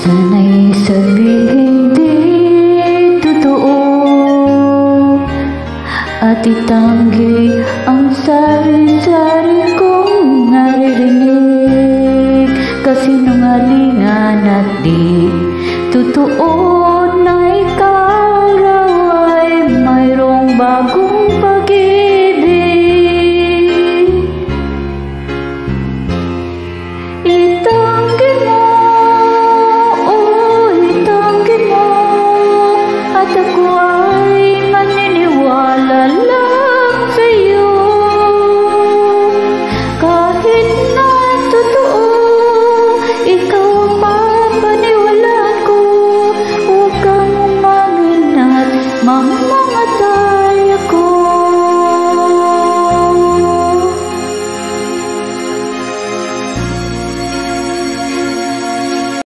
Sana'y sabihin di totoo at itanggi ang sari-sari kong naririnig. Kasinungalingan at di totoo